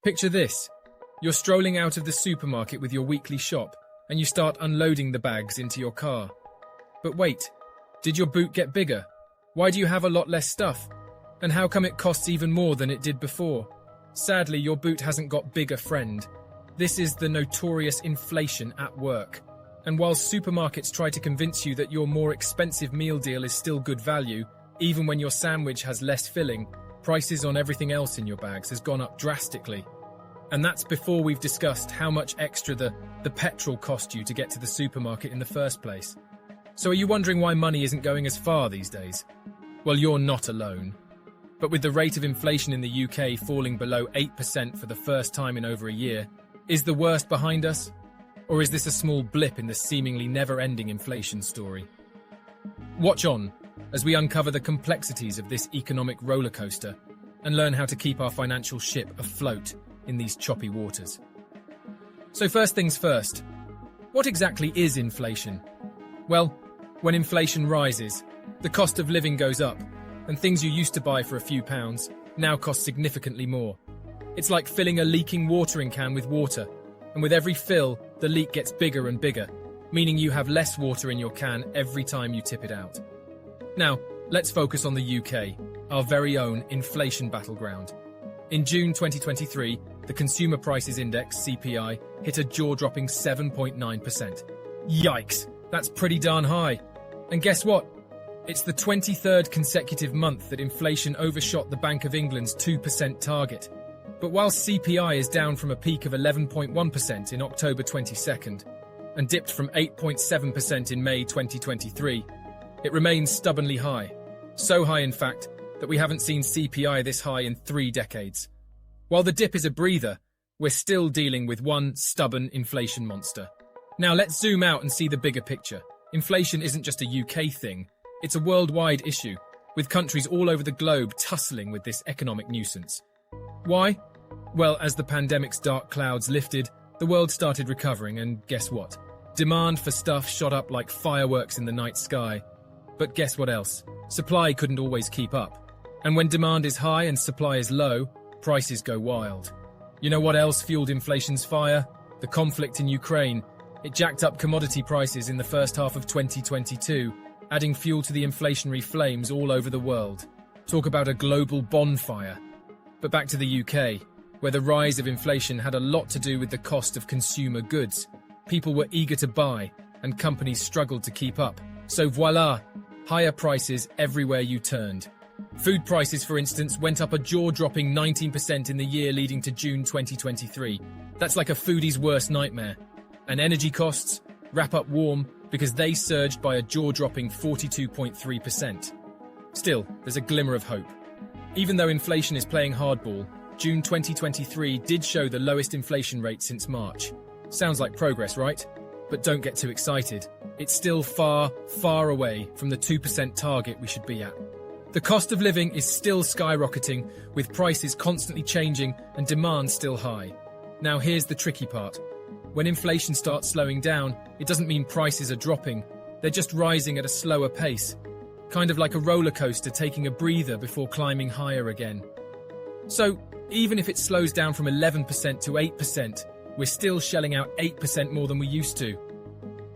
Picture this. You're strolling out of the supermarket with your weekly shop, and you start unloading the bags into your car. But wait, did your boot get bigger? Why do you have a lot less stuff? And how come it costs even more than it did before? Sadly, your boot hasn't got bigger, friend. This is the notorious inflation at work. And while supermarkets try to convince you that your more expensive meal deal is still good value, even when your sandwich has less filling, prices on everything else in your bags has gone up drastically. And that's before we've discussed how much extra the petrol cost you to get to the supermarket in the first place. So are you wondering why money isn't going as far these days? Well, you're not alone. But with the rate of inflation in the UK falling below 8% for the first time in over a year, is the worst behind us? Or is this a small blip in the seemingly never-ending inflation story? Watch on as we uncover the complexities of this economic rollercoaster and learn how to keep our financial ship afloat in these choppy waters. So first things first, what exactly is inflation? Well, when inflation rises, the cost of living goes up, and things you used to buy for a few pounds now cost significantly more. It's like filling a leaking watering can with water, and with every fill, the leak gets bigger and bigger, meaning you have less water in your can every time you tip it out. Now, let's focus on the UK, our very own inflation battleground. In June 2023, the Consumer Prices Index, CPI, hit a jaw-dropping 7.9%. Yikes, that's pretty darn high. And guess what? It's the 23rd consecutive month that inflation overshot the Bank of England's 2% target. But while CPI is down from a peak of 11.1% in October 22nd and dipped from 8.7% in May 2023, it remains stubbornly high. So high, in fact, that we haven't seen CPI this high in 3 decades. While the dip is a breather, we're still dealing with one stubborn inflation monster. Now let's zoom out and see the bigger picture. Inflation isn't just a UK thing, it's a worldwide issue, with countries all over the globe tussling with this economic nuisance. Why? Well, as the pandemic's dark clouds lifted, the world started recovering, and guess what? Demand for stuff shot up like fireworks in the night sky. But guess what else? Supply couldn't always keep up. And when demand is high and supply is low, prices go wild. You know what else fueled inflation's fire? The conflict in Ukraine. It jacked up commodity prices in the first half of 2022, adding fuel to the inflationary flames all over the world. Talk about a global bonfire. But back to the UK, where the rise of inflation had a lot to do with the cost of consumer goods. People were eager to buy, and companies struggled to keep up. So voila, higher prices everywhere you turned. Food prices, for instance, went up a jaw-dropping 19% in the year leading to June 2023. That's like a foodie's worst nightmare. And energy costs, wrap up warm, because they surged by a jaw-dropping 42.3%. Still, there's a glimmer of hope. Even though inflation is playing hardball, June 2023 did show the lowest inflation rate since March. Sounds like progress, right? But don't get too excited. It's still far, far away from the 2% target we should be at. The cost of living is still skyrocketing, with prices constantly changing and demand still high. Now here's the tricky part. When inflation starts slowing down, it doesn't mean prices are dropping. They're just rising at a slower pace. Kind of like a roller coaster taking a breather before climbing higher again. So, even if it slows down from 11% to 8%, we're still shelling out 8% more than we used to.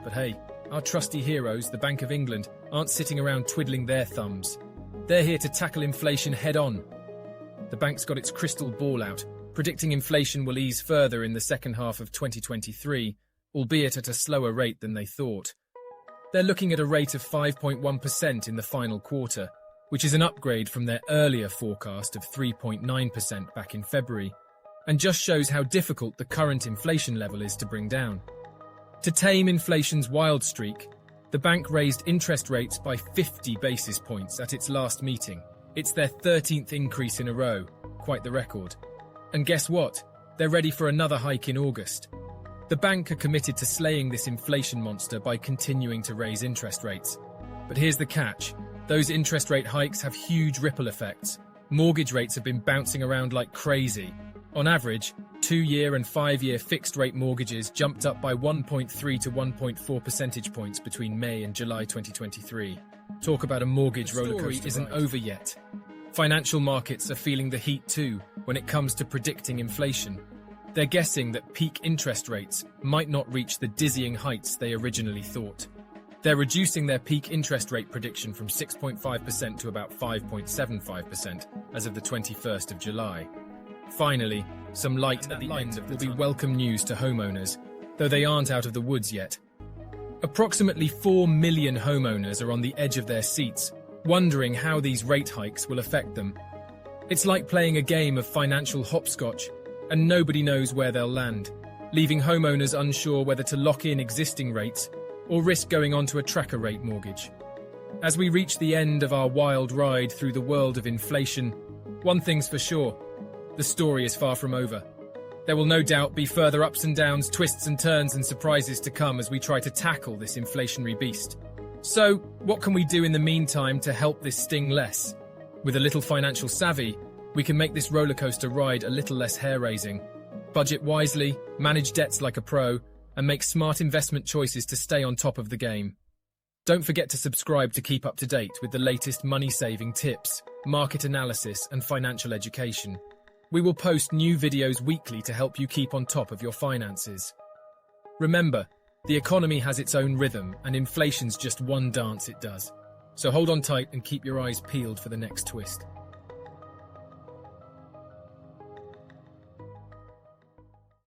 But hey, our trusty heroes, the Bank of England, aren't sitting around twiddling their thumbs. They're here to tackle inflation head-on. The bank's got its crystal ball out, predicting inflation will ease further in the second half of 2023, albeit at a slower rate than they thought. They're looking at a rate of 5.1% in the final quarter, which is an upgrade from their earlier forecast of 3.9% back in February, and just shows how difficult the current inflation level is to bring down. To tame inflation's wild streak, the bank raised interest rates by 50 basis points at its last meeting. It's their 13th increase in a row, quite the record. And guess what? They're ready for another hike in August. The bank are committed to slaying this inflation monster by continuing to raise interest rates. But here's the catch. Those interest rate hikes have huge ripple effects. Mortgage rates have been bouncing around like crazy. On average, 2-year and 5-year fixed-rate mortgages jumped up by 1.3 to 1.4 percentage points between May and July 2023. Talk about a mortgage rollercoaster isn't over yet. Financial markets are feeling the heat too, when it comes to predicting inflation. They're guessing that peak interest rates might not reach the dizzying heights they originally thought. They're reducing their peak interest rate prediction from 6.5% to about 5.75% as of the 21st of July. Finally, some light at the end will be welcome news to homeowners, though they aren't out of the woods yet. Approximately 4 million homeowners are on the edge of their seats, wondering how these rate hikes will affect them. It's like playing a game of financial hopscotch, and nobody knows where they'll land, leaving homeowners unsure whether to lock in existing rates or risk going onto a tracker rate mortgage. As we reach the end of our wild ride through the world of inflation, one thing's for sure: the story is far from over. There will no doubt be further ups and downs, twists and turns and surprises to come as we try to tackle this inflationary beast. So, what can we do in the meantime to help this sting less? With a little financial savvy, we can make this rollercoaster ride a little less hair-raising. Budget wisely, manage debts like a pro, and make smart investment choices to stay on top of the game. Don't forget to subscribe to keep up to date with the latest money-saving tips, market analysis, and financial education. We will post new videos weekly to help you keep on top of your finances. Remember, the economy has its own rhythm, and inflation's just one dance it does. So hold on tight and keep your eyes peeled for the next twist.